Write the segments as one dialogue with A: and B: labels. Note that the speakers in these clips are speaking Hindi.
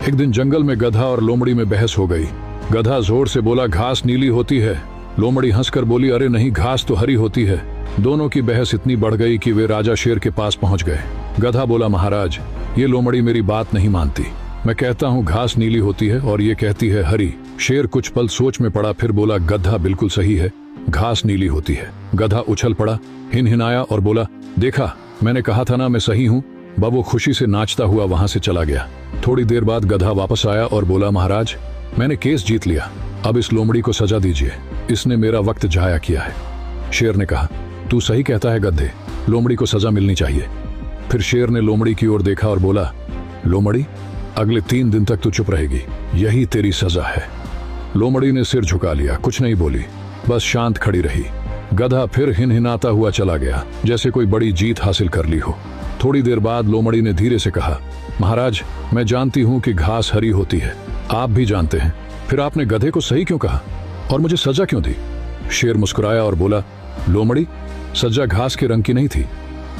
A: एक दिन जंगल में गधा और लोमड़ी में बहस हो गई। गधा जोर से बोला, घास नीली होती है। लोमड़ी हंसकर बोली, अरे नहीं, घास तो हरी होती है। दोनों की बहस इतनी बढ़ गई कि वे राजा शेर के पास पहुंच गए। गधा बोला, महाराज, ये लोमड़ी मेरी बात नहीं मानती। मैं कहता हूँ घास नीली होती है और ये कहती है हरी। शेर कुछ पल सोच में पड़ा, फिर बोला, गधा बिल्कुल सही है, घास नीली होती है। गधा उछल पड़ा, हिनहिनाया और बोला, देखा, मैंने कहा था ना, मैं सही हूँ। वो खुशी से नाचता हुआ वहां से चला गया। थोड़ी देर बाद गधा वापस आया और बोला, महाराज, मैंने केस जीत लिया। अब इस लोमड़ी को सजा दीजिए, इसने मेरा वक्त जाया किया है। शेर ने कहा, तू सही कहता है गधे, लोमड़ी को सजा मिलनी चाहिए। फिर शेर ने लोमड़ी की ओर देखा और बोला, लोमड़ी, अगले 3 दिन तक तू चुप रहेगी, यही तेरी सजा है। लोमड़ी ने सिर झुका लिया, कुछ नहीं बोली, बस शांत खड़ी रही। गधा फिर हिनहिनाता हुआ चला गया, जैसे कोई बड़ी जीत हासिल कर ली हो। थोड़ी देर बाद लोमड़ी ने धीरे से कहा, महाराज, मैं जानती हूं कि घास हरी होती है, आप भी जानते हैं, फिर आपने गधे को सही क्यों कहा और मुझे सजा क्यों दी? शेर मुस्कुराया और बोला, लोमड़ी, सजा घास के रंग की नहीं थी,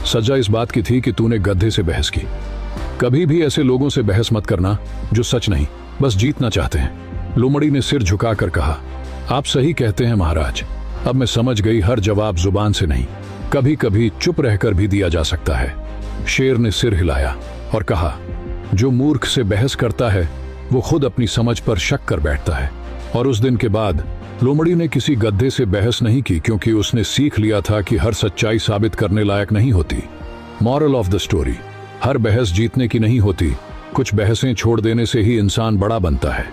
A: सजा इस बात की थी कि तूने गधे से बहस की। कभी भी ऐसे लोगों से बहस मत करना जो सच नहीं, बस जीतना चाहते हैं। लोमड़ी ने सिर झुकाकर कहा, आप सही कहते हैं महाराज, अब मैं समझ गई, हर जवाब जुबान से नहीं, कभी कभी चुप रहकर भी दिया जा सकता है। शेर ने सिर हिलाया और कहा, जो मूर्ख से बहस करता है वो खुद अपनी समझ पर शक कर बैठता है। और उस दिन के बाद लोमड़ी ने किसी गधे से बहस नहीं की, क्योंकि उसने सीख लिया था कि हर सच्चाई साबित करने लायक नहीं होती। मॉरल ऑफ द स्टोरी, हर बहस जीतने की नहीं होती, कुछ बहसें छोड़ देने से ही इंसान बड़ा बनता है।